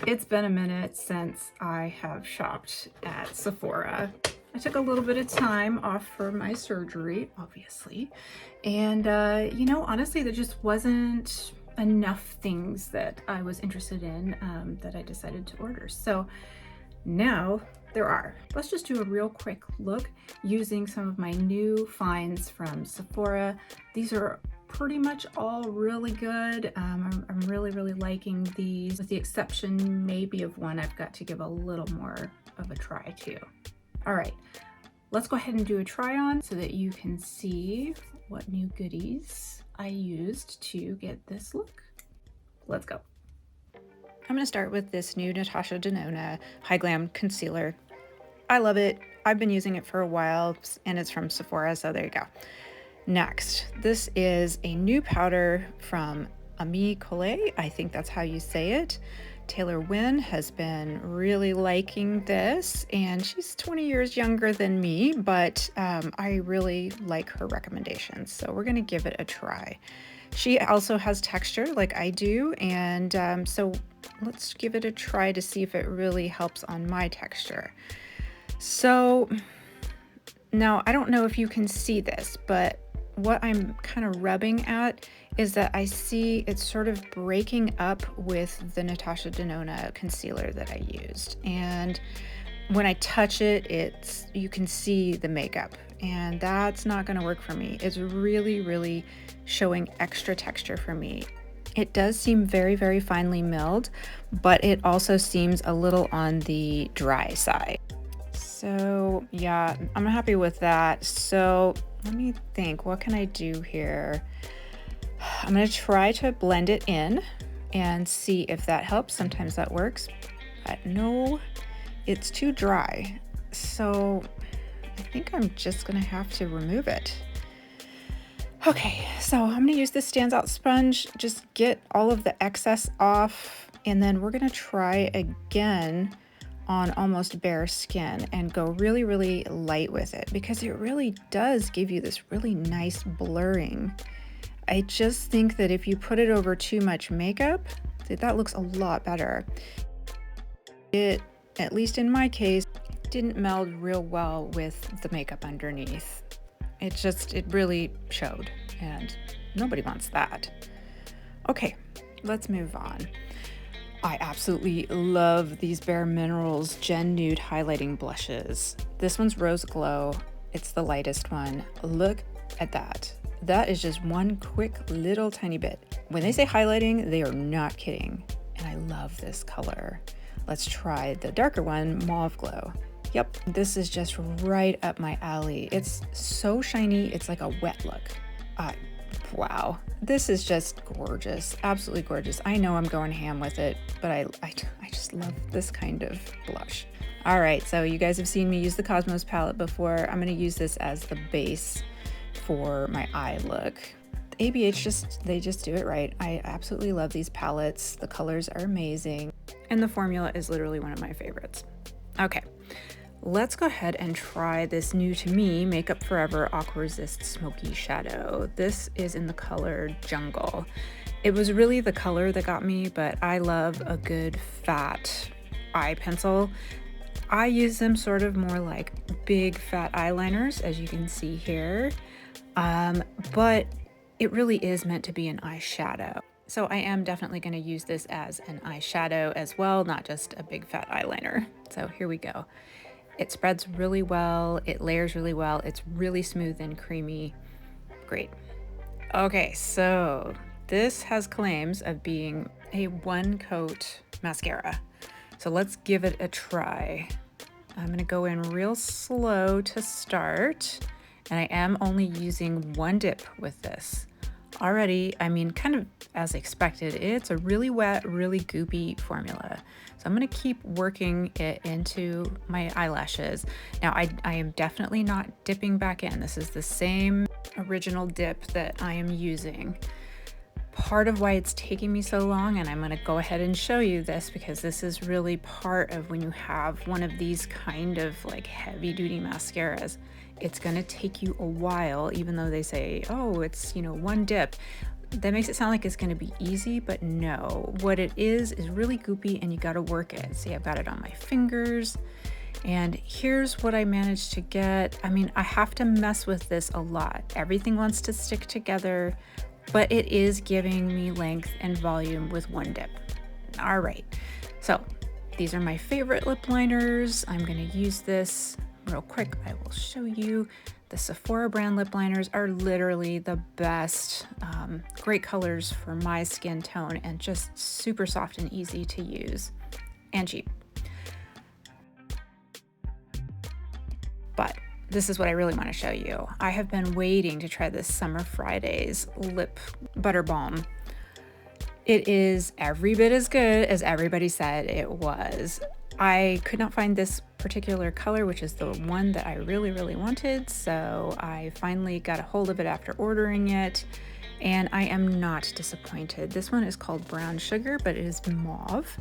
It's been a minute since I have shopped at Sephora. I took a little bit of time off for my surgery, obviously. And, honestly, there just wasn't enough things that I was interested in that I decided to order. So now there are. Let's just do a real quick look using some of my new finds from Sephora. These are pretty much all really good. I'm really liking these, with the exception maybe of one I've got to give a little more of a try to. All right, let's go ahead and do a try on so that you can see what new goodies I used to get this look. Let's go. I'm gonna start with this new Natasha Denona Hyglam concealer. I love it. I've been using it for a while and it's from Sephora, so there you go. Next, this is a new powder from Ami Collet. I think that's how you say it. Taylor Wynn has been really liking this, and she's 20 years younger than me, but I really like her recommendations, so we're gonna give it a try. She also has texture like I do, and so let's give it a try to see if it really helps on my texture. So now I don't know if you can see this, but what I'm kind of rubbing at is that I see it's sort of breaking up with the Natasha Denona concealer that I used. And when I touch it, you can see the makeup, and that's not going to work for me. It's really showing extra texture for me. It does seem very finely milled, but it also seems a little on the dry side. So yeah, I'm happy with that. So let me think, what can I do here? I'm gonna try to blend it in and see if that helps. Sometimes that works, but no, it's too dry. So I think I'm just gonna have to remove it. Okay, so I'm gonna use this Stands Out sponge, just get all of the excess off, and then we're gonna try again on almost bare skin and go really light with it, because it really does give you this really nice blurring. I just think that if you put it over too much makeup, that looks a lot better. It, at least in my case, didn't meld real well with the makeup underneath. It really showed, and nobody wants that. Okay, let's move on. I absolutely love these BareMinerals Gen Nude Highlighting Blushes. This one's Rose Glow. It's the lightest one. Look at that. That is just one quick little tiny bit. When they say highlighting, they are not kidding. And I love this color. Let's try the darker one, Mauve Glow. Yep, this is just right up my alley. It's so shiny, it's like a wet look. Wow, this is just gorgeous, absolutely gorgeous. I know I'm going ham with it, but I just love this kind of blush. All right, so you guys have seen me use the Cosmos palette before. I'm gonna use this as the base for my eye look. ABH, they just do it right. I absolutely love these palettes. The colors are amazing, and the formula is literally one of my favorites. Okay. Let's go ahead and try this new to me Makeup Forever Aqua Resist Smoky Shadow. This is in the color Jungle. It was really the color that got me, but I love a good fat eye pencil. I use them sort of more like big fat eyeliners, as you can see here, but it really is meant to be an eyeshadow. So I am definitely going to use this as an eyeshadow as well, not just a big fat eyeliner. So here we go. It spreads really well, it layers really well, it's really smooth and creamy. Great. Okay, so this has claims of being a one coat mascara. So let's give it a try. I'm gonna go in real slow to start, and I am only using one dip with this. Already, I mean, kind of as expected, it's a really wet, really goopy formula. So I'm gonna keep working it into my eyelashes. Now, I am definitely not dipping back in. This is the same original dip that I am using. Part of why it's taking me so long, and I'm gonna go ahead and show you this because this is really part of when you have one of these kind of like heavy duty mascaras, it's gonna take you a while, even though they say, oh, it's, one dip. That makes it sound like it's going to be easy, but no. What it is really goopy and you got to work it. See, I've got it on my fingers. And here's what I managed to get. I mean, I have to mess with this a lot. Everything wants to stick together, but it is giving me length and volume with one dip. All right, so these are my favorite lip liners. I'm gonna use this real quick. I will show you. The Sephora brand lip liners are literally the best. Great colors for my skin tone and just super soft and easy to use and cheap. But this is what I really want to show you. I have been waiting to try this Summer Fridays Lip Butter Balm. It is every bit as good as everybody said it was. I could not find this particular color, which is the one that I really, really wanted. So I finally got a hold of it after ordering it, and I am not disappointed. This one is called Brown Sugar, but it is mauve.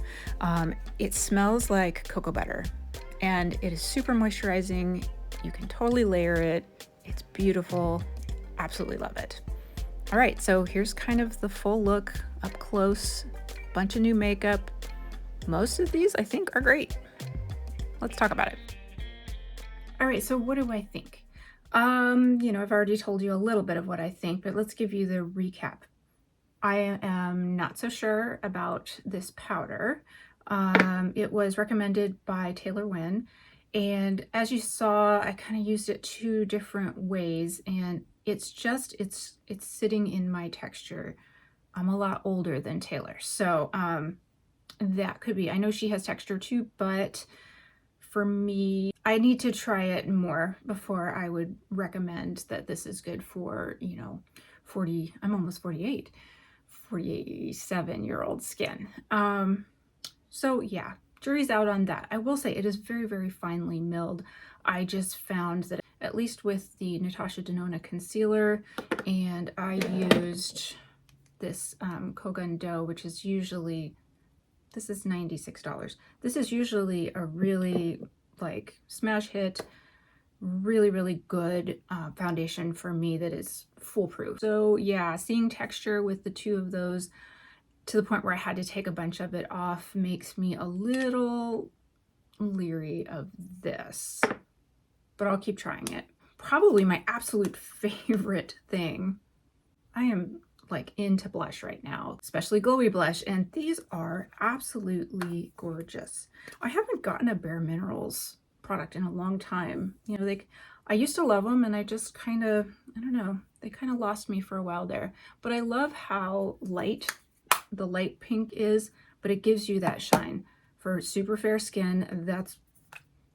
It smells like cocoa butter, and it is super moisturizing. You can totally layer it. It's beautiful. Absolutely love it. All right, so here's kind of the full look up close. Bunch of new makeup. Most of these I think are great. Let's talk about it. All right, so what do I think? You know, I've already told you a little bit of what I think, but let's give you the recap. I am not so sure about this powder. It was recommended by Taylor Wynn, and as you saw, I kind of used it two different ways, and it's sitting in my texture. I'm a lot older than Taylor, so that could be. I know she has texture too, but for me, I need to try it more before I would recommend that this is good for, you know, 40, I'm almost 48, 47-year-old skin. So yeah, jury's out on that. I will say it is very, very finely milled. I just found that at least with the Natasha Denona concealer, and I used this Kogan Dough, which is usually, this is $96. This is usually a really like smash hit, really, really good foundation for me that is foolproof. So yeah, seeing texture with the two of those to the point where I had to take a bunch of it off makes me a little leery of this, but I'll keep trying it. Probably my absolute favorite thing. I am like into blush right now, especially glowy blush, and these are absolutely gorgeous. I haven't gotten a BareMinerals product in a long time. You know, like I used to love them, and I just kind of, I don't know, they kind of lost me for a while there. But I love how light the light pink is, but it gives you that shine. For super fair skin, that's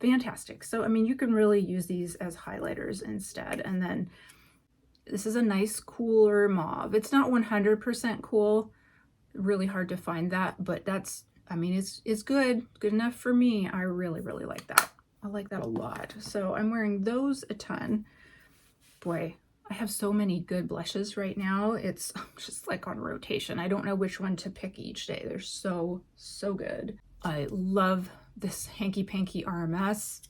fantastic. So I mean, you can really use these as highlighters instead. And then this is a nice cooler mauve. It's not 100% cool, really hard to find that, but that's, I mean, it's good enough for me. I really, really like that. I like that a lot. So I'm wearing those a ton. Boy, I have so many good blushes right now. It's just like on rotation. I don't know which one to pick each day. They're so, so good. I love this Hanky Panky RMS.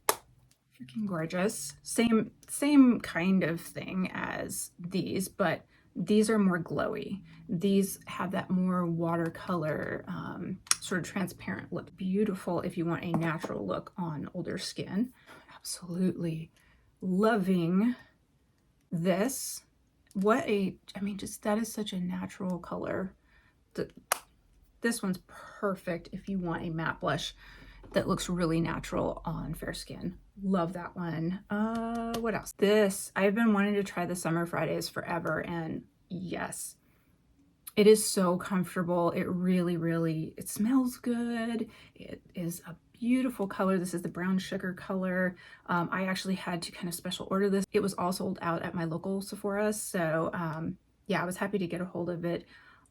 Freaking gorgeous. Same kind of thing as these, but these are more glowy. These have that more watercolor, sort of transparent look. Beautiful if you want a natural look on older skin. Absolutely loving this. I mean, just that is such a natural color. This one's perfect if you want a matte blush that looks really natural on fair skin. Love that one. What else? This, I've been wanting to try the Summer Fridays forever, and yes, it is so comfortable. It really, really, it smells good. It is a beautiful color. This is the brown sugar color. I actually had to kind of special order this. It was all sold out at my local Sephora. So yeah, I was happy to get a hold of it.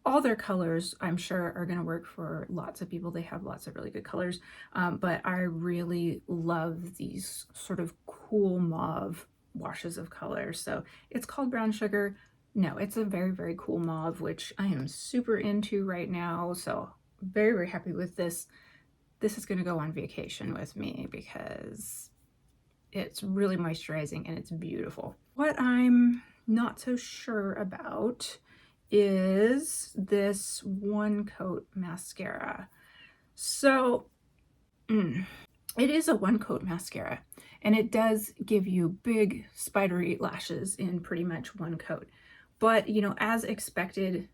All their colors, I'm sure, are going to work for lots of people. They have lots of really good colors. But I really love these sort of cool mauve washes of color. So it's called Brown Sugar. No, it's a very, very cool mauve, which I am super into right now. So very, very happy with this. This is going to go on vacation with me because it's really moisturizing and it's beautiful. What I'm not so sure about is this One Coat mascara. So it is a one coat mascara, and it does give you big spidery lashes in pretty much one coat. But you know, as expected,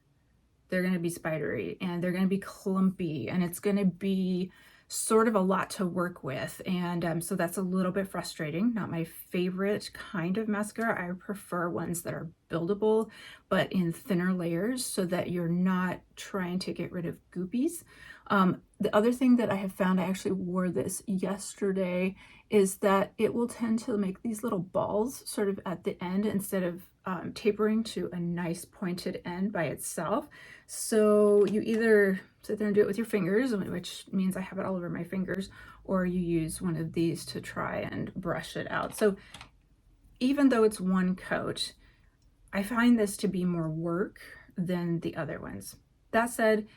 they're going to be spidery and they're going to be clumpy, and it's going to be sort of a lot to work with. And so that's a little bit frustrating. Not my favorite kind of mascara. I prefer ones that are buildable, but in thinner layers so that you're not trying to get rid of goopies. The other thing that I have found, I actually wore this yesterday, is that it will tend to make these little balls sort of at the end instead of tapering to a nice pointed end by itself. So you either sit there and do it with your fingers, which means I have it all over my fingers, or you use one of these to try and brush it out. So even though it's one coat, I find this to be more work than the other ones. That said,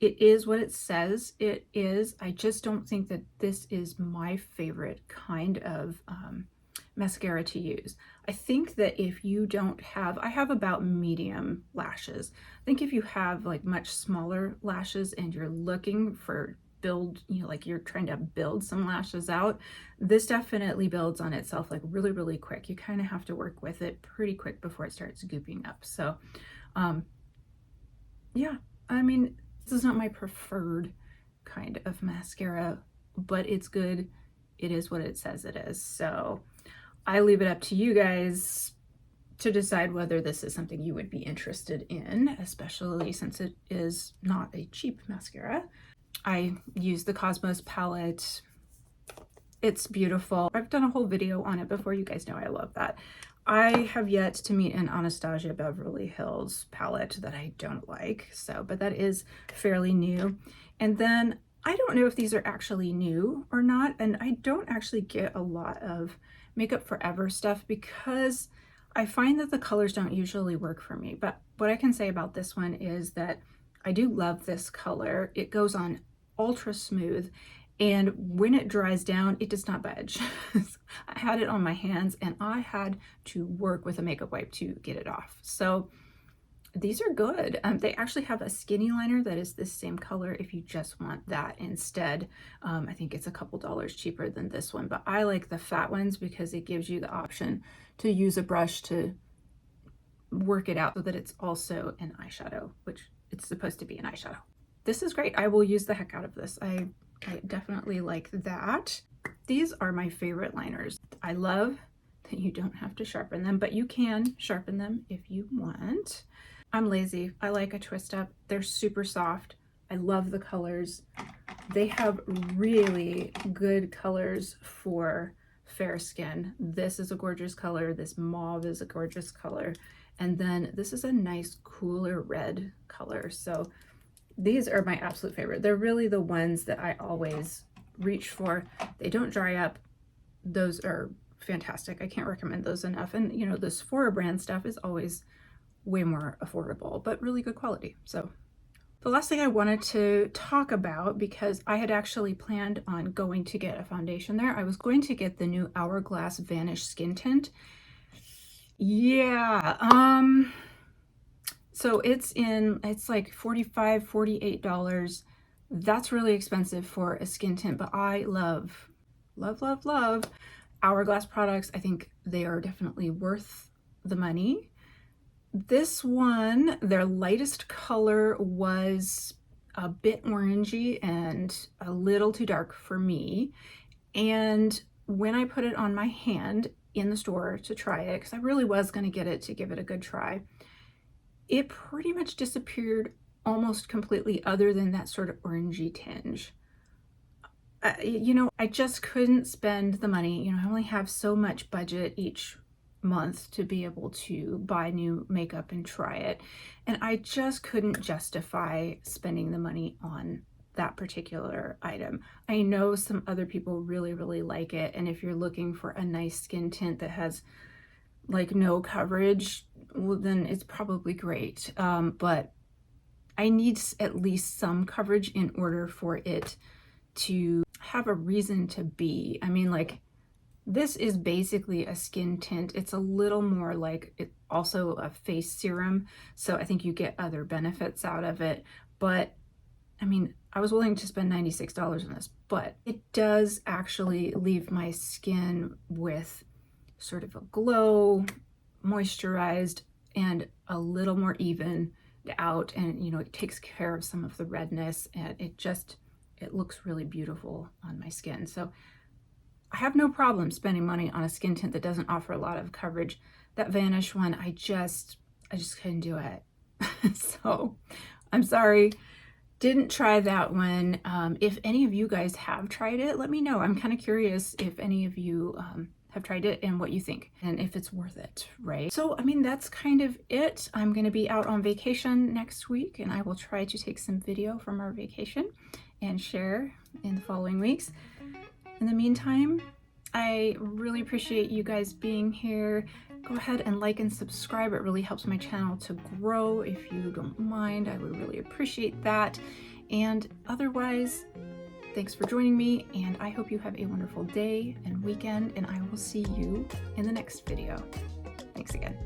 it is what it says it is. I just don't think that this is my favorite kind of mascara to use. I think that if you don't have, I have about medium lashes. I think if you have like much smaller lashes and you're looking for build, you know, like you're trying to build some lashes out, this definitely builds on itself like really, really quick. You kind of have to work with it pretty quick before it starts gooping up. So yeah, I mean, this is not my preferred kind of mascara, but it's good. It is what it says it is. So I leave it up to you guys to decide whether this is something you would be interested in, especially since it is not a cheap mascara. I use the Cosmos palette. It's beautiful. I've done a whole video on it before. You guys know I love that. I have yet to meet an Anastasia Beverly Hills palette that I don't like, but that is fairly new. And then I don't know if these are actually new or not, and I don't actually get a lot of Makeup Forever stuff because I find that the colors don't usually work for me. But what I can say about this one is that I do love this color. It goes on ultra smooth, and when it dries down, it does not budge. I had it on my hands and I had to work with a makeup wipe to get it off. So these are good. They actually have a skinny liner that is the same color if you just want that instead. I think it's a couple dollars cheaper than this one, but I like the fat ones because it gives you the option to use a brush to work it out so that it's also an eyeshadow, which it's supposed to be an eyeshadow. This is great. I will use the heck out of this. I definitely like that. These are my favorite liners. I love that you don't have to sharpen them, but you can sharpen them if you want. I'm lazy. I like a twist up. They're super soft. I love the colors. They have really good colors for fair skin. This is a gorgeous color. This mauve is a gorgeous color. And then this is a nice cooler red color. So these are my absolute favorite. They're really the ones that I always reach for. They don't dry up. Those are fantastic. I can't recommend those enough. And you know, the Sephora brand stuff is always way more affordable, but really good quality. So the last thing I wanted to talk about, because I had actually planned on going to get a foundation there, I was going to get the new Hourglass Vanish Skin Tint. Yeah, so it's like $45, $48. That's really expensive for a skin tint, but I love, love, love, love Hourglass products. I think they are definitely worth the money. This one, their lightest color was a bit orangey and a little too dark for me. And when I put it on my hand in the store to try it, because I really was going to get it to give it a good try, it pretty much disappeared almost completely, other than that sort of orangey tinge. You know, I just couldn't spend the money. You know, I only have so much budget each month to be able to buy new makeup and try it. And I just couldn't justify spending the money on that particular item. I know some other people really, really like it. And if you're looking for a nice skin tint that has like no coverage, well, then it's probably great. But I need at least some coverage in order for it to have a reason to be. I mean, like, This is basically a skin tint. It's a little more like it, also a face serum, so I think you get other benefits out of it. But I mean, I was willing to spend $96 on this, but it does actually leave my skin with sort of a glow, moisturized, and a little more even out, and you know, it takes care of some of the redness, and it looks really beautiful on my skin. So I have no problem spending money on a skin tint that doesn't offer a lot of coverage. That Vanish one, I just couldn't do it. So I'm sorry, didn't try that one. If any of you guys have tried it, let me know. I'm kind of curious if any of you have tried it and what you think and if it's worth it, right? So, I mean, that's kind of it. I'm going to be out on vacation next week, and I will try to take some video from our vacation and share in the following weeks. In the meantime, I really appreciate you guys being here. Go ahead and like and subscribe. It really helps my channel to grow. If you don't mind, I would really appreciate that. And otherwise, thanks for joining me, and I hope you have a wonderful day and weekend, and I will see you in the next video. Thanks again.